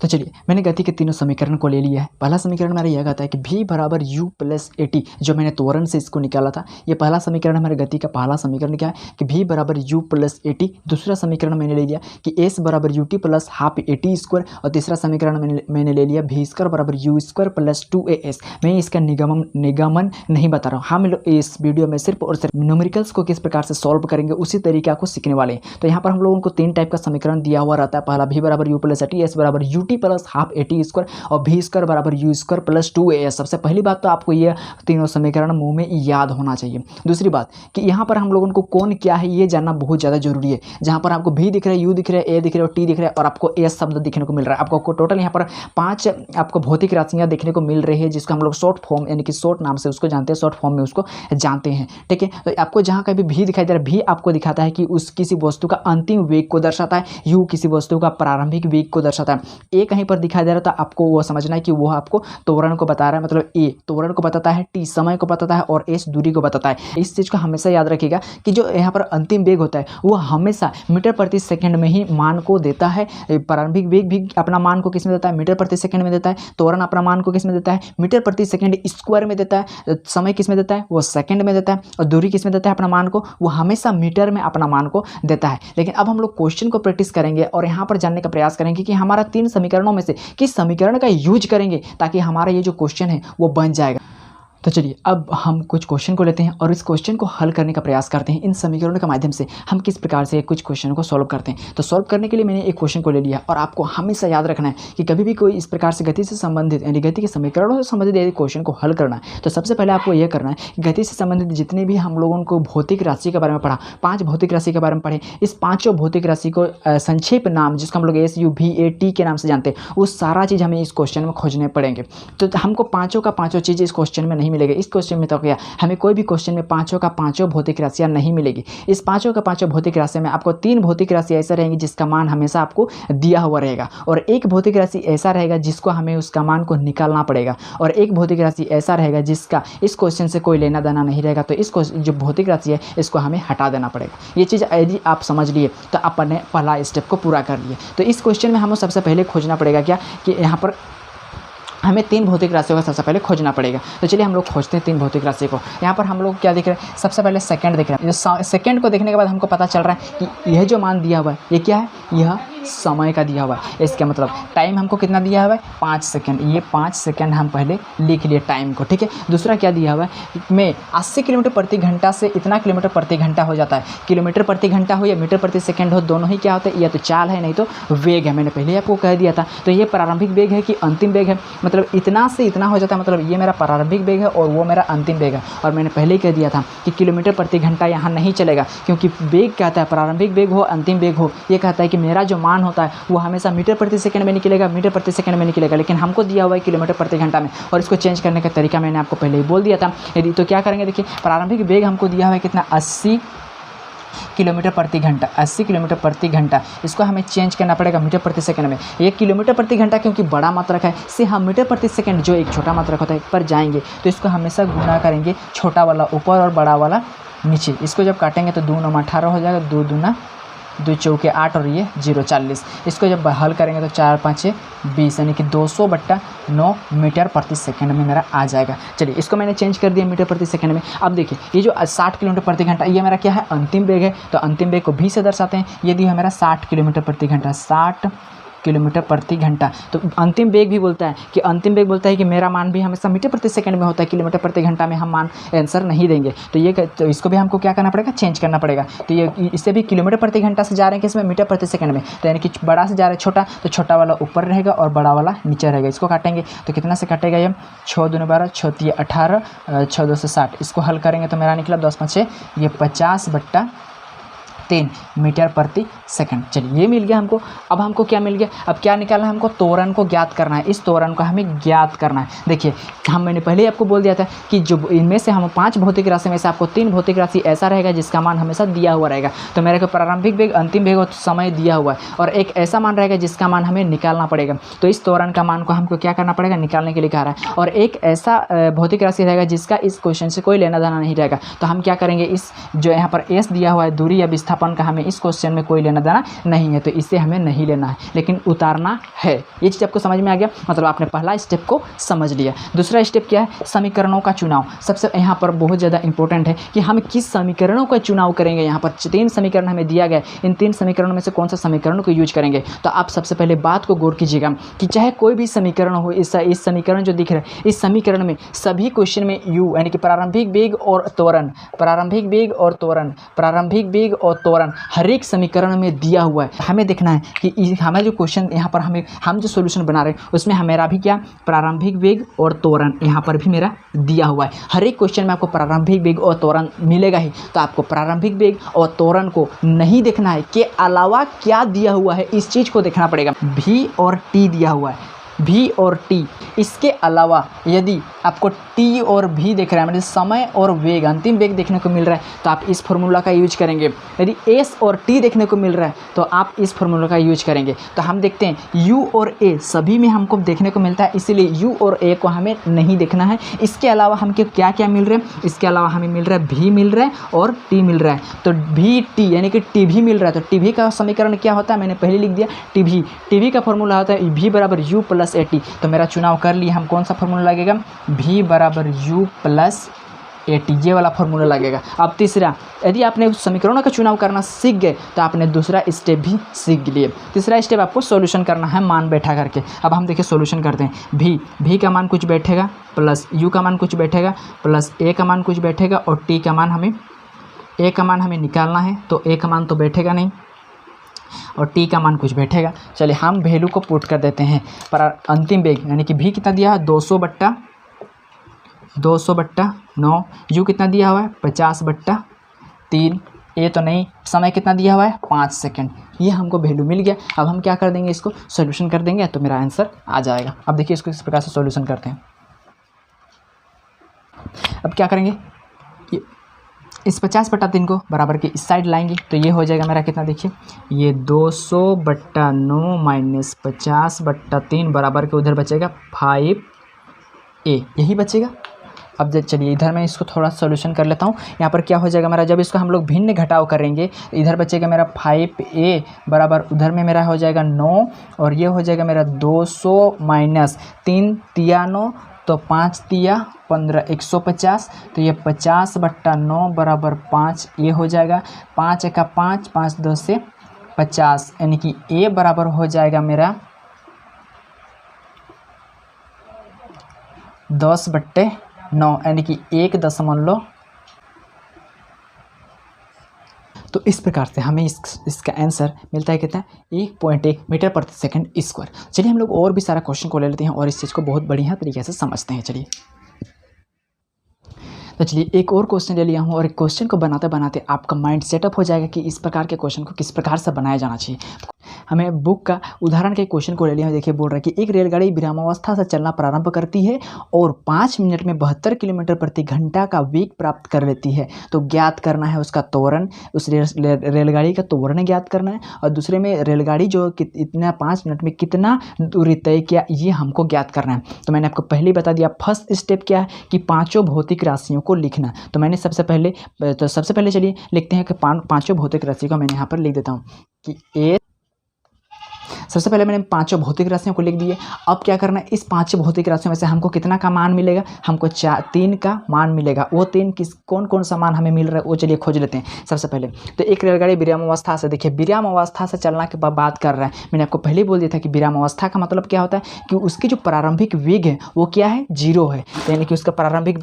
तो चलिए मैंने गति के तीनों समीकरण को ले लिया है। पहला समीकरण मेरा यह कहता है कि v बराबर u प्लस AT, जो मैंने त्वरण से इसको निकाला था। ये पहला समीकरण हमारे गति का पहला समीकरण क्या है कि v बराबर u प्लस AT। दूसरा समीकरण मैंने ले लिया कि s बराबर ut plus half AT square. और तीसरा समीकरण मैंने ले लिया v स्क्वायर बराबर u स्क्वायर प्लस 2as। मैं इसका निगमन नहीं बता रहा हूँ। हम लोग इस वीडियो में सिर्फ और सिर्फ न्यूमेरिकल्स को किस प्रकार से सॉल्व करेंगे उसी तरीके को सीखने वाले हैं। तो यहाँ पर हम लोगों को तीन टाइप का समीकरण दिया हुआ रहता है। पहला v बराबर u प्लस AT, s बराबर ut plus half AT square और v स्क्वायर बराबर u स्क्वायर प्लस 2as। सबसे पहली बात तो आपको ये तीनों समीकरण मुंह में याद होना चाहिए। दूसरी बात कि यहाँ पर हम लोगों को कौन क्या है ये जानना बहुत ज़्यादा जरूरी है। जहाँ पर आपको v दिख रहा है, u दिख रहा है, a दिख रहा है और t दिख रहा है और आपको s शब्द दिखने को मिल रहा है। आपको टोटल यहाँ पर 5 आपको भौतिक राशियाँ देखने को मिल रही है, जिसको हम लोग शॉर्ट फॉर्म यानी कि शॉर्ट नाम से उसको जानते हैं, शॉर्ट फॉर्म में उसको जानते हैं। ठीक है, तो आपको जहाँ कभी v दिखाई दे रहा है, v आपको दिखाता है कि उस किसी वस्तु का अंतिम वेग को दर्शाता है, u किसी वस्तु का प्रारंभिक वेग को दर्शाता है। a कहीं पर दिखाई दे रहा था, आपको वो समझना है कि वो आपको त्वरण को बता रहा है। मतलब a त्वरण को बताता है, t समय को बताता है और s दूरी को बताता है। इस चीज़ को हमेशा याद रखिएगा कि जो यहाँ पर अंतिम वेग होता है वो हमेशा मीटर प्रति सेकंड में ही मान को देता है। प्रारंभिक वेग भी अपना मान को किस में देता है, मीटर प्रति सेकंड में देता है। त्वरण अपना मान को किस में देता है, मीटर प्रति सेकंड स्क्वायर में देता है। समय किस में देता है, वो सेकंड में देता है। और दूरी किस में देता है, अपना मान को वो हमेशा मीटर में अपना मान को देता है। लेकिन अब हम लोग क्वेश्चन को प्रैक्टिस करेंगे और यहाँ पर जानने का प्रयास करेंगे कि हमारा तीन समीकरणों में से किस समीकरण का यूज करेंगे ताकि हमारा ये जो क्वेश्चन है वो बन जाएगा। तो चलिए अब हम कुछ क्वेश्चन को लेते हैं और इस क्वेश्चन को हल करने का प्रयास करते हैं। इन समीकरणों के माध्यम से हम किस प्रकार से कुछ क्वेश्चन को सॉल्व करते हैं। तो सॉल्व करने के लिए मैंने एक क्वेश्चन को ले लिया और आपको हमेशा याद रखना है कि कभी भी कोई इस प्रकार से गति से संबंधित यानी गति के समीकरणों से संबंधित यदि क्वेश्चन को हल करना है तो सबसे पहले आपको यह करना है कि गति से संबंधित जितने भी हम लोगों को भौतिक राशि के बारे में पढ़ा, 5 भौतिक राशि के बारे में पढ़े, इस 5 भौतिक राशि को संक्षेप नाम जिसको हम लोग SUVAT के नाम से जानते हैं, वो सारा चीज़ हमें इस क्वेश्चन में खोजने पड़ेंगे। तो हमको पाँचों का पाँचों चीज़ इस क्वेश्चन में नहीं मिलेगा। इस क्वेश्चन में तो क्या हमें कोई भी क्वेश्चन में पाँचों का पाँचों भौतिक राशियाँ नहीं मिलेगी। इस पाँचों का पाँचों भौतिक राशि में आपको 3 भौतिक राशि ऐसा रहेंगी जिसका मान हमेशा आपको दिया हुआ रहेगा और एक भौतिक राशि ऐसा रहेगा जिसको हमें उसका मान को निकालना पड़ेगा और एक भौतिक राशि ऐसा रहेगा जिसका इस क्वेश्चन से कोई लेना देना नहीं रहेगा। तो इस जो भौतिक राशि है इसको हमें हटा देना पड़ेगा। ये चीज़ यदि आप समझ लिए तो आपने पहला स्टेप को पूरा कर लिए। तो इस क्वेश्चन में हमें सबसे पहले खोजना पड़ेगा क्या कि यहाँ पर हमें 3 भौतिक राशियों का सबसे पहले खोजना पड़ेगा। तो चलिए हम लोग खोजते हैं 3 भौतिक राशि को। यहाँ पर हम लोग क्या देख रहे हैं, सबसे पहले सेकंड देख रहे हैं। सेकंड को देखने के बाद हमको पता चल रहा है कि यह जो मान दिया हुआ है ये क्या है, यह समय का दिया हुआ है। इसका मतलब टाइम हमको कितना दिया हुआ है, 5 सेकंड। ये 5 सेकंड हम पहले लिख लिए टाइम को। ठीक है, दूसरा क्या दिया हुआ है, में 80 किलोमीटर प्रति घंटा से इतना किलोमीटर प्रति घंटा हो जाता है। किलोमीटर प्रति घंटा हो या मीटर प्रति सेकंड हो, दोनों ही क्या होते हैं, या तो चाल है नहीं तो वेग है। मैंने पहले आपको कह दिया था। तो ये प्रारंभिक वेग है कि अंतिम वेग है, मतलब इतना से इतना हो जाता है, मतलब ये मेरा प्रारंभिक वेग है और वो मेरा अंतिम वेग है। और मैंने पहले ही कह दिया था कि किलोमीटर प्रति घंटा यहाँ नहीं चलेगा, क्योंकि वेग कहता है प्रारंभिक वेग हो अंतिम वेग हो, ये कहता है कि मेरा जो मान होता है वो हमेशा मीटर प्रति सेकंड में निकलेगा, मीटर प्रति सेकंड में निकलेगा। लेकिन हमको दिया हुआ है किलोमीटर प्रति घंटा में और इसको चेंज करने का तरीका मैंने आपको पहले ही बोल दिया था। यदि तो क्या करेंगे, देखिए प्रारंभिक वेग हमको दिया हुआ है कितना, 80 किलोमीटर प्रति घंटा। 80 किलोमीटर प्रति घंटा, इसको हमें चेंज करना पड़ेगा मीटर प्रति सेकंड में। ये किलोमीटर प्रति घंटा क्योंकि बड़ा मात्रक है, से हम मीटर प्रति सेकंड जो एक छोटा मात्रक होता है पर जाएंगे तो इसको हमेशा गुना करेंगे, छोटा वाला ऊपर और बड़ा वाला नीचे। इसको जब काटेंगे तो 2 9 18 हो जाएगा, 2 दूना 2 चौके 8 और ये 0 40। इसको जब हल करेंगे तो 4 5 20 यानी कि 200/9 मीटर प्रति सेकंड में मेरा आ जाएगा। चलिए इसको मैंने चेंज कर दिया मीटर प्रति सेकंड में। अब देखिए ये जो 60 किलोमीटर प्रति घंटा ये मेरा क्या है, अंतिम वेग है। तो अंतिम वेग को भी से दर्शाते हैं। यदि है मेरा 60 किलोमीटर प्रति घंटा, 60 किलोमीटर प्रति घंटा, तो अंतिम वेग भी बोलता है कि अंतिम वेग बोलता है कि मेरा मान भी हमेशा मीटर प्रति सेकंड में होता है, किलोमीटर प्रति घंटा में हम मान आंसर नहीं देंगे। तो इसको भी हमको क्या करना पड़ेगा, चेंज करना पड़ेगा। तो ये इससे भी किलोमीटर प्रति घंटा से जा रहे हैं किसमें, मीटर प्रति सेकंड में। तो यानी कि बड़ा से जा रहा है छोटा, तो छोटा वाला ऊपर रहेगा और बड़ा वाला नीचे रहेगा। इसको काटेंगे तो कितना से कटेगा, ये 6 दूनी 12, 6 3 18, 6 2 से 60। इसको हल करेंगे तो मेरा निकला 10 5 ये 50/3 मीटर प्रति सेकंड। चलिए ये मिल गया हमको। अब हमको क्या मिल गया, अब क्या निकालना है, हमको त्वरण को ज्ञात करना है। इस त्वरण को हमें ज्ञात करना है। देखिए मैंने पहले ही आपको बोल दिया था कि जो इनमें से हम 5 भौतिक राशि में से आपको 3 भौतिक राशि ऐसा रहेगा जिसका मान हमेशा दिया हुआ रहेगा। तो मेरे को प्रारंभिक वेग अंतिम वेग और समय दिया हुआ है, और एक ऐसा मान रहेगा जिसका मान हमें निकालना पड़ेगा। तो इस त्वरण का मान को हमको क्या करना पड़ेगा, निकालने के लिए कह रहा है। और एक ऐसा भौतिक राशि रहेगा जिसका इस क्वेश्चन से कोई लेना देना नहीं रहेगा। तो हम क्या करेंगे, इस जो यहाँ पर एस दिया हुआ है दूरी या विस्थापन अपन का हमें इस क्वेश्चन में कोई लेना देना नहीं है, तो इसे हमें नहीं लेना है, लेकिन उतारना है। ये चीज़ आपको समझ में आ गया, मतलब आपने पहला स्टेप को समझ लिया। दूसरा स्टेप क्या है, समीकरणों का चुनाव। सबसे यहाँ पर बहुत ज़्यादा इंपॉर्टेंट है कि हम किस समीकरणों का चुनाव करेंगे। यहाँ पर 3 समीकरण हमें दिया गया, इन 3 समीकरणों में से कौन सा समीकरण को यूज करेंगे। तो आप सबसे पहले बात को गौर कीजिएगा कि चाहे कोई भी समीकरण हो, इस समीकरण जो दिख रहा है, इस समीकरण में सभी क्वेश्चन में u यानी कि प्रारंभिक वेग और त्वरण, प्रारंभिक वेग और त्वरण, प्रारंभिक वेग और त्वरण हर एक समीकरण में दिया हुआ है। हमें देखना है कि हमें जो क्वेश्चन यहाँ पर हम जो सॉल्यूशन बना रहे हैं उसमें हमारा भी क्या प्रारंभिक वेग और त्वरण यहाँ पर भी मेरा दिया हुआ है। हर एक क्वेश्चन में आपको प्रारंभिक वेग और त्वरण मिलेगा ही, तो आपको प्रारंभिक वेग और त्वरण को नहीं देखना है, के अलावा क्या दिया हुआ है इस चीज़ को देखना पड़ेगा। v और t दिया हुआ है, v और t, इसके अलावा यदि आपको t और v देख रहा है, मतलब समय और वेग, अंतिम वेग देखने को मिल रहा है, तो आप इस फार्मूला का यूज करेंगे। यदि s और t देखने को मिल रहा है तो आप इस फार्मूला का यूज करेंगे। तो हम देखते हैं u और a सभी में हमको देखने को मिलता है, इसीलिए u और a को हमें नहीं देखना है। इसके अलावा हमको क्या क्या मिल रहा है, इसके अलावा हमें मिल रहा है v मिल रहा है और t मिल रहा है, तो v t यानी कि tv मिल रहा है। तो tv का समीकरण क्या होता है, मैंने पहले लिख दिया, tv का फॉर्मूला होता है v बराबर u प्लस at। तो मेरा चुनाव कर लिए हम, कौन सा फार्मूला लगेगा, v बराबर u प्लस at, ये वाला फार्मूला लगेगा। अब तीसरा, यदि आपने उस समीकरणों का चुनाव करना सीख गए तो आपने दूसरा स्टेप भी सीख लिए। तीसरा स्टेप आपको सॉल्यूशन करना है मान बैठा करके। अब हम देखिए सॉल्यूशन करते हैं। v का मान कुछ बैठेगा प्लस u का मान कुछ बैठेगा प्लस a का मान कुछ बैठेगा और t का मान हमें निकालना है, तो a का मान तो बैठेगा नहीं और t का मान कुछ बैठेगा। चलिए हम वैल्यू को पुट कर देते हैं। पर अंतिम वेग यानी कि v कितना दिया है, 200/9, u कितना दिया हुआ है 50/3, a तो नहीं, समय कितना दिया हुआ है 5 सेकंड, ये हमको वैल्यू मिल गया। अब हम क्या कर देंगे, इसको सॉल्यूशन कर देंगे तो मेरा आंसर आ जाएगा। अब देखिए इसको इस प्रकार से सॉल्यूशन करते हैं। अब क्या करेंगे, इस 50/3 को बराबर के इस साइड लाएंगे, तो ये हो जाएगा मेरा कितना, देखिए ये 200/9 माइनस 50/3 बराबर के उधर बचेगा 5a, यही बचेगा। अब चलिए इधर मैं इसको थोड़ा सॉल्यूशन कर लेता हूँ। यहाँ पर क्या हो जाएगा मेरा, जब इसको हम लोग भिन्न घटाव करेंगे इधर बचेगा मेरा 5a बराबर उधर में मेरा हो जाएगा 9 और ये हो जाएगा मेरा 200 माइनस 3 तिया 9 तो 5 तिया 15, 150, तो ये 50/9 बराबर 5, ये हो जाएगा 5 का 5, 5 2 से 50, यानी कि a बराबर हो जाएगा मेरा 10/9 यानी कि 1.। तो इस प्रकार से हमें इसका आंसर मिलता है कितना, 1.1 मीटर प्रति सेकंड स्क्वायर। चलिए हम लोग और भी सारा क्वेश्चन को ले लेते हैं और इस चीज़ को बहुत बढ़िया तरीके से समझते हैं। चलिए एक और क्वेश्चन ले लिया हूँ और एक क्वेश्चन को बनाते बनाते आपका माइंड सेटअप हो जाएगा कि इस प्रकार के क्वेश्चन को किस प्रकार से बनाया जाना चाहिए। हमें बुक का उदाहरण के क्वेश्चन को ले लिया है। देखिए बोल रहा है कि एक रेलगाड़ी विरामावस्था से चलना प्रारंभ करती है और 5 मिनट में 72 किलोमीटर प्रति घंटा का वेग प्राप्त कर लेती है। तो ज्ञात करना है उसका त्वरण, उस रेलगाड़ी का त्वरण ज्ञात करना है और दूसरे में रेलगाड़ी जो इतना 5 मिनट में कितना दूरी तय किया, ये हमको ज्ञात करना है। तो मैंने आपको पहले बता दिया फर्स्ट स्टेप क्या है कि पाँचों भौतिक राशियों को लिखना। तो मैंने सबसे पहले चलिए लिखते हैं कि पाँचों भौतिक राशि को मैंने यहाँ पर लिख देता हूँ कि सबसे पहले मैंने पांचों भौतिक राशियों को लिख दिए। अब क्या करना है, इस पांचों भौतिक राशियों में से हमको कितना का मान मिलेगा, हमको 3 का मान मिलेगा। वो 3 कौन कौन सा मान हमें मिल रहा है वो चलिए खोज लेते हैं। सबसे पहले तो एक रेलगाड़ी विराम अवस्था से, देखिए विराम अवस्था से चलना के बाद बात कर रहा है। मैंने आपको पहले बोल दिया था कि विराम अवस्था का मतलब क्या होता है कि उसकी जो प्रारंभिक वेग है वो क्या है, 0 है, यानी कि उसका प्रारंभिक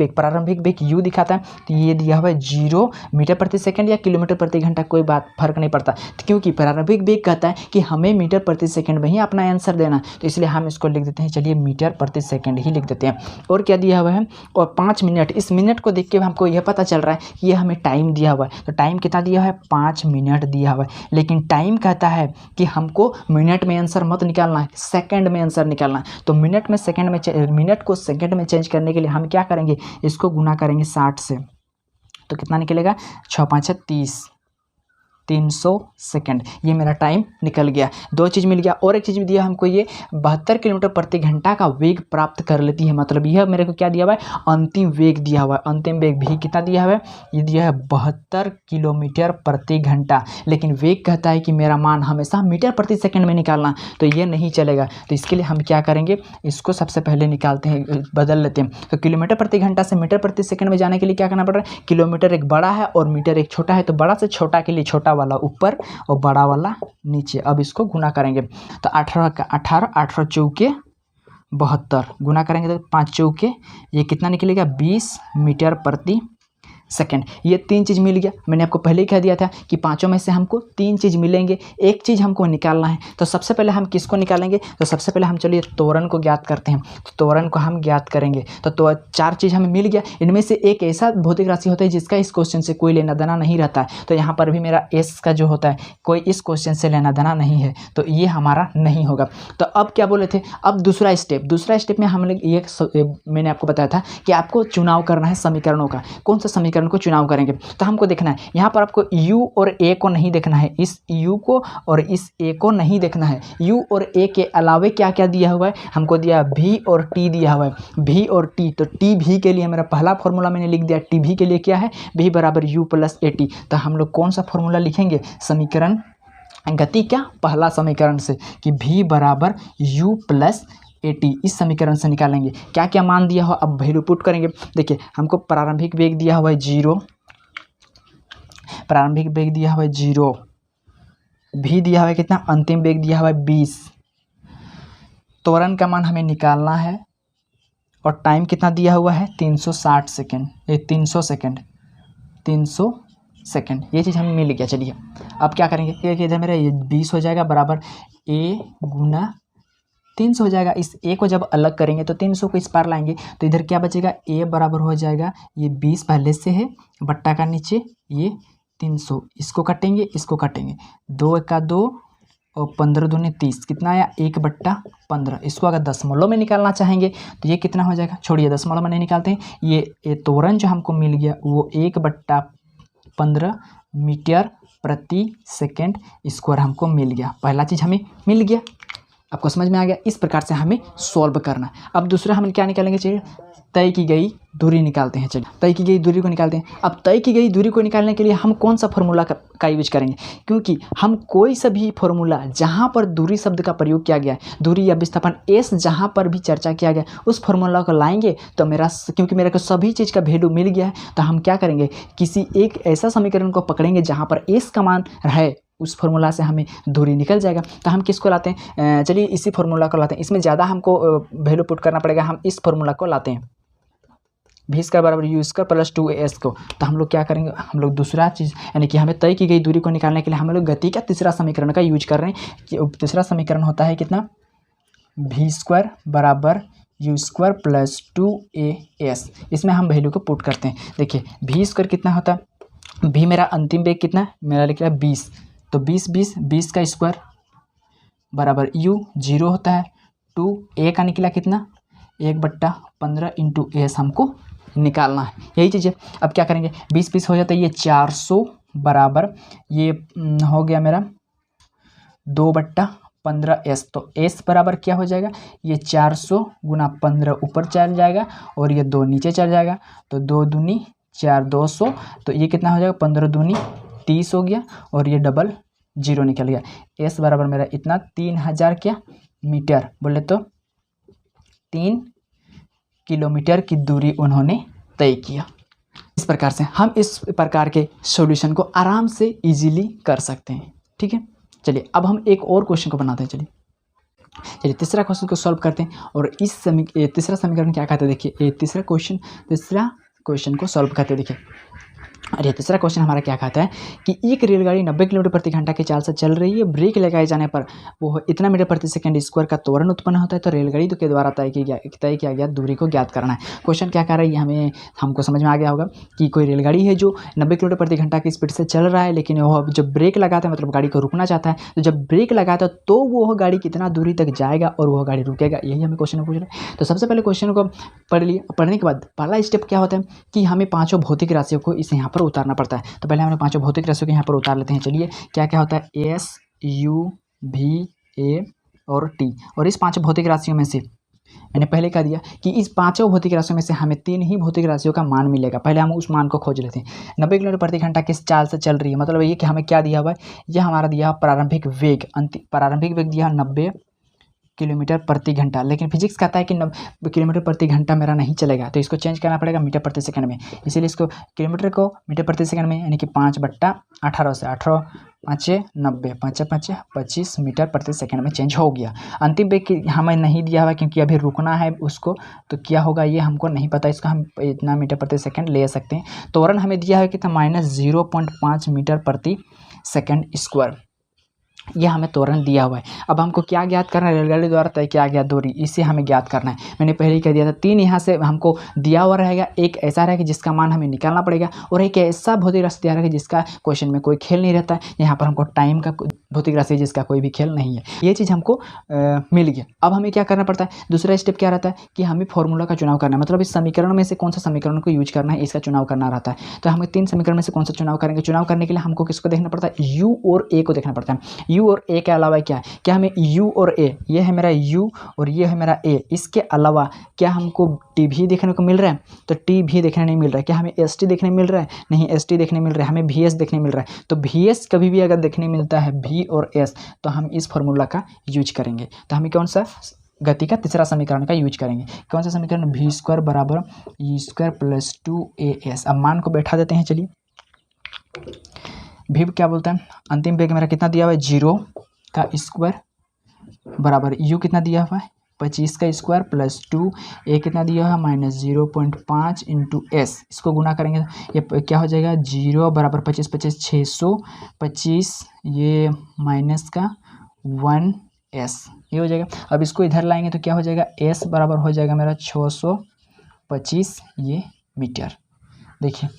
वेग u दिखाता है। तो ये दिया हुआ है 0 मीटर प्रति सेकंड या किलोमीटर प्रति घंटा, कोई बात फर्क नहीं पड़ता, क्योंकि प्रारंभिक वेग कहता है कि हमें मीटर प्रति सेकंड में ही अपना आंसर देना। तो इसलिए हम इसको लिख देते हैं, चलिए मीटर प्रति सेकंड ही लिख देते हैं। और क्या दिया हुआ है, और 5 मिनट, इस मिनट को देख के हमको यह पता चल रहा है कि ये हमें टाइम दिया हुआ है। तो टाइम कितना दिया हुआ है, 5 मिनट दिया हुआ है। लेकिन टाइम कहता है कि हमको मिनट में आंसर मत निकालना है, सेकंड में आंसर निकालना है। तो मिनट को सेकंड में चेंज करने के लिए हम क्या करेंगे, इसको गुना करेंगे 60 से, तो कितना निकलेगा 6×5 = 30, 300 सेकंड। ये मेरा टाइम निकल गया। दो चीज़ मिल गया। और एक चीज़ भी दिया हमको, ये 72 किलोमीटर प्रति घंटा का वेग प्राप्त कर लेती है। मतलब यह मेरे को क्या दिया हुआ है, अंतिम वेग दिया हुआ है। अंतिम वेग भी कितना दिया हुआ है, ये दिया है 72 किलोमीटर प्रति घंटा। लेकिन वेग कहता है कि मेरा मान हमेशा मीटर प्रति सेकंड में निकालना, तो ये नहीं चलेगा। तो इसके लिए हम क्या करेंगे, इसको सबसे पहले निकालते हैं, बदल लेते हैं। तो किलोमीटर प्रति घंटा से मीटर प्रति सेकंड में जाने के लिए क्या करना पड़ रहा है, किलोमीटर एक बड़ा है और मीटर एक छोटा है, तो बड़ा से छोटा के लिए छोटा वाला ऊपर और बड़ा वाला नीचे। अब इसको गुना करेंगे तो 18 का 18, 18 चौके 72, गुना करेंगे तो 5 चौके, ये कितना निकलेगा 20 मीटर प्रति सेकंड। ये तीन चीज़ मिल गया। मैंने आपको पहले ही कह दिया था कि पांचों में से हमको तीन चीज़ मिलेंगे, एक चीज़ हमको निकालना है। तो सबसे पहले हम किसको निकालेंगे, तो सबसे पहले हम चलिए त्वरण को ज्ञात करते हैं। तो त्वरण को हम ज्ञात करेंगे तो चार चीज़ हमें मिल गया। इनमें से एक ऐसा भौतिक राशि होता है जिसका इस क्वेश्चन से कोई लेना देना नहीं रहता है। तो यहाँ पर भी मेरा एस का जो होता है कोई इस क्वेश्चन से लेना देना नहीं है, तो ये हमारा नहीं होगा। तो अब क्या बोले थे, अब दूसरा स्टेप में हम लोग ये मैंने आपको बताया था कि आपको चुनाव करना है समीकरणों का। कौन सा समीकरण को चुनाव करेंगे, तो हमको देखना है यहाँ पर आपको u और a को नहीं देखना है, इस u को और इस a को नहीं देखना है। u और a के अलावे क्या क्या दिया हुआ है, हमको दिया v और t दिया हुआ है। v और t, तो t v के लिए मेरा पहला फॉर्मूला मैंने लिख दिया। t v के लिए क्या है, v बराबर u प्लस at। तो हम लोग कौन सा फॉर्मूला लिखेंगे, समीकरण गति क्या पहला समीकरण से कि v बराबर u प्लस 80, इस समीकरण से निकालेंगे। क्या क्या मान दिया हो, अब वैल्यू पुट करेंगे। देखिए हमको प्रारंभिक वेग दिया हुआ है 0, प्रारंभिक वेग दिया हुआ है 0, भी दिया हुआ है कितना, अंतिम वेग दिया हुआ है 20। त्वरण का मान हमें निकालना है और टाइम कितना दिया हुआ है 360 सेकेंड, ये 300 सेकेंड, 300 सेकेंड, ये चीज़ हमें मिल गया। चलिए अब क्या करेंगे, एक इधर मेरा ये 20 हो जाएगा बराबर a गुना 300 हो जाएगा। इस a को जब अलग करेंगे तो 300 को इस पार लाएंगे तो इधर क्या बचेगा, a बराबर हो जाएगा, ये 20 पहले से है, बट्टा का नीचे ये 300, इसको काटेंगे, इसको काटेंगे, 2 का 2 और 15 दूनी 30, कितना आया 1/15। इसको अगर दशमलव में निकालना चाहेंगे तो ये कितना हो जाएगा, छोड़िए दशमलव में नहीं निकालते हैं, ये त्वरण जो हमको मिल गया वो 1/15 मीटर प्रति सेकेंड स्क्वायर हमको मिल गया। पहला चीज़ हमें मिल गया, आपको समझ में आ गया। इस प्रकार से हमें सॉल्व करना। अब दूसरा हम क्या निकालेंगे, चलिए तय की गई दूरी निकालते हैं। चलिए तय की गई दूरी को निकालते हैं। अब तय की गई दूरी को निकालने के लिए हम कौन सा फॉर्मूला का यूज करेंगे, क्योंकि हम कोई सा भी फॉर्मूला जहाँ पर दूरी शब्द का प्रयोग किया गया है, दूरी या विस्थापन एस जहाँ पर भी चर्चा किया गया उस फॉर्मूला को लाएंगे तो क्योंकि मेरे को सभी चीज़ का वैल्यू मिल गया है, तो हम क्या करेंगे, किसी एक ऐसा समीकरण को पकड़ेंगे जहाँ पर एस का मान रहे, उस फॉर्मूला से हमें दूरी निकल जाएगा। तो हम किसको लाते हैं, चलिए इसी फॉर्मूला को लाते हैं। इसमें ज़्यादा हमको वैल्यू पुट करना पड़ेगा, हम इस फॉर्मूला को लाते हैं, v स्क्वायर बराबर u स्क्वायर प्लस 2as को। तो हम लोग क्या करेंगे, हम लोग दूसरा चीज़ यानी कि हमें तय की गई दूरी को निकालने के लिए हम लोग गति का तीसरा समीकरण का यूज कर रहे हैं। तीसरा समीकरण होता है कितना, v स्क्वायर बराबर u स्क्वायर प्लस 2as। इसमें हम वैल्यू को पुट करते हैं। देखिए v स्क्वायर कितना होता है, v मेरा अंतिम वेग कितना है, मेरा लिख रहा है 20, तो 20 का स्क्वायर बराबर u 0 होता है, 2a का निकला कितना 1/15 इंटू एस हमको निकालना है, यही चीज़ है। अब क्या करेंगे, 20 हो जाता है ये 400 बराबर ये हो गया मेरा 2/15s। तो s बराबर क्या हो जाएगा, ये 400 गुना 15 ऊपर चल जाएगा और ये 2 नीचे चल जाएगा, तो 2 दूनी 4, 200, तो ये कितना हो जाएगा 15 दूनी 30 हो गया और ये डबल 0 निकल गया। s बराबर मेरा इतना 3000 क्या मीटर, बोले तो 3 किलोमीटर की दूरी उन्होंने तय किया। इस प्रकार से हम इस प्रकार के सॉल्यूशन को आराम से इजीली कर सकते हैं। ठीक है, चलिए अब हम एक और क्वेश्चन को बनाते हैं। चलिए तीसरा क्वेश्चन को सॉल्व करते हैं और इस तीसरा समीकरण क्या कहते हैं, देखिए तीसरा क्वेश्चन को सॉल्व करते हैं। देखिए अरे तीसरा क्वेश्चन हमारा क्या कहता है कि एक रेलगाड़ी 90 किलोमीटर प्रति घंटा की चाल से चल रही है, ब्रेक लगाए जाने पर वो इतना मीटर प्रति सेकंड स्क्वायर का त्वरण उत्पन्न होता है, तो रेलगाड़ी के द्वारा तय किया गया दूरी को ज्ञात करना है। क्वेश्चन क्या कह रहा है, ये हमको समझ में आ गया होगा कि कोई रेलगाड़ी है जो 90 किलोमीटर प्रति घंटा की स्पीड से चल रहा है, लेकिन वह जब ब्रेक लगाता है मतलब गाड़ी को रुकना चाहता है, तो जब ब्रेक लगाता है तो वह गाड़ी कितना दूरी तक जाएगा और वह गाड़ी रुकेगा, यही हमें क्वेश्चन में पूछ रहा है। तो सबसे पहले क्वेश्चन को पढ़ लिया, पढ़ने के बाद पहला स्टेप क्या होता है कि हमें पाँचों भौतिक राशियों को इसे यहाँ पर उतारना पड़ता है। तो पहले हमें पाँचों भौतिक राशियों को यहाँ पर उतार लेते हैं। चलिए क्या क्या होता है, एस, यू, भी, ए और टी। और इस पाँचों भौतिक राशियों में से मैंने पहले कह दिया कि इस पांचों भौतिक राशियों में से हमें 3 ही भौतिक राशियों का मान मिलेगा। पहले हम उस मान को खोज लेते हैं। 90 किलोमीटर प्रति घंटा किस चाल से चल रही है, मतलब ये कि हमें क्या दिया हुआ है, यह हमारा दिया हुआ प्रारंभिक वेग, प्रारंभिक वेग दिया 90 किलोमीटर प्रति घंटा। लेकिन फिजिक्स कहता है कि 90 किलोमीटर प्रति घंटा मेरा नहीं चलेगा, तो इसको चेंज करना पड़ेगा मीटर प्रति सेकंड में। इसीलिए इसको किलोमीटर को मीटर प्रति सेकंड में, यानी कि 5/18 से 18 5 90 5 5 25 मीटर प्रति सेकंड में चेंज हो गया। अंतिम वेग हमें नहीं दिया हुआ क्योंकि अभी रुकना है उसको, तो क्या होगा ये हमको नहीं पता। इसका हम इतना मीटर प्रति सेकंड ले सकते हैं। त्वरण हमें दिया है कितना, -0.5 मीटर प्रति सेकंड स्क्वायर, यह हमें त्वरण दिया हुआ है। अब हमको क्या ज्ञात करना है, रेलगाड़ी द्वारा तय किया गया दूरी, इसे हमें ज्ञात करना है। मैंने पहले ही कह दिया था 3 यहाँ से हमको दिया हुआ रहेगा, एक ऐसा रहेगा जिसका मान हमें निकालना पड़ेगा, और एक ऐसा भौतिक राशि दिया रहेगा जिसका क्वेश्चन में कोई खेल नहीं रहता है। यहाँ पर हमको टाइम का भौतिक राशि जिसका कोई भी खेल नहीं है। ये चीज़ हमको मिल गया। अब हमें क्या करना पड़ता है, दूसरा स्टेप क्या रहता है कि हमें फॉर्मूला का चुनाव करना है, मतलब इस समीकरण में से कौन सा समीकरण को यूज करना है, इसका चुनाव करना रहता है। तो हमें 3 समीकरण में से कौन सा चुनाव करेंगे, चुनाव करने के लिए हमको किसको देखना पड़ता है, यू और ए को देखना पड़ता है। यू और ए के अलावा क्या है, क्या हमें यू और ए, ये है मेरा यू और ये है मेरा ए, इसके अलावा क्या हमको टी भी देखने को मिल रहा है, तो टी भी देखने नहीं मिल रहा है। क्या हमें एस टी देखने मिल रहा है, नहीं एस टी देखने मिल रहा है, हमें भी एस देखने मिल रहा है। तो भी एस कभी भी अगर देखने मिलता है भी और एस, तो हम इस फॉर्मूला का यूज करेंगे। तो हमें कौन सा गति का तीसरा समीकरण का यूज करेंगे, कौन सा समीकरण, v² बराबर e² + 2as। अब मान को बैठा देते हैं। चलिए भी क्या बोलते हैं, अंतिम वेग मेरा कितना दिया हुआ है, 0 का स्क्वायर बराबर यू कितना दिया हुआ है, 25 का स्क्वायर + 2 ए कितना दिया हुआ है, -0.5 × s। इसको गुना करेंगे ये क्या हो जाएगा, 0 बराबर 25 25 625, ये माइनस का 1s, ये हो जाएगा। अब इसको इधर लाएंगे तो क्या हो जाएगा, s बराबर हो जाएगा मेरा 625 ये मीटर। देखिए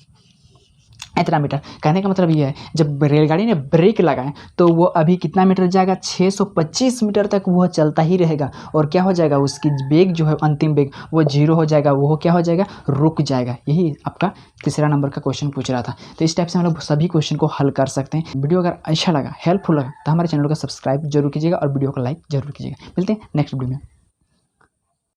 इतना मीटर, कहने का मतलब ये है जब रेलगाड़ी ने ब्रेक लगाए तो वो अभी कितना मीटर जाएगा, 625 मीटर तक वो चलता ही रहेगा। और क्या हो जाएगा, उसकी वेग जो है अंतिम वेग वो 0 हो जाएगा, वो क्या हो जाएगा, रुक जाएगा। यही आपका तीसरा नंबर का क्वेश्चन पूछ रहा था। तो इस टाइप से हम लोग सभी क्वेश्चन को हल कर सकते हैं। वीडियो अगर अच्छा लगा, हेल्पफुल लगा, तो हमारे चैनल को सब्सक्राइब जरूर कीजिएगा और वीडियो को लाइक जरूर कीजिएगा। मिलते हैं नेक्स्ट वीडियो में।